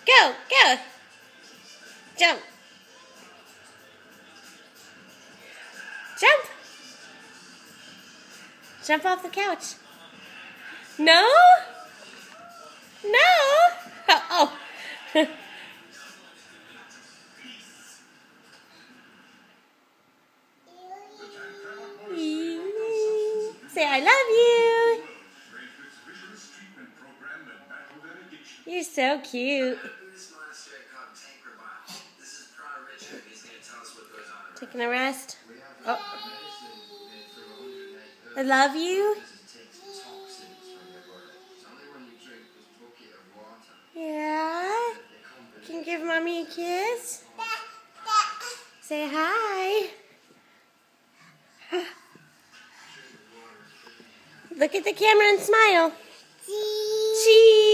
Go, go. Jump. Jump. Jump off the couch. No? No? Oh. Say, I love you. You're so cute. Taking a rest. Oh. I love you. Yeah. Can you give mommy a kiss? Say hi. Look at the camera and smile. Cheese.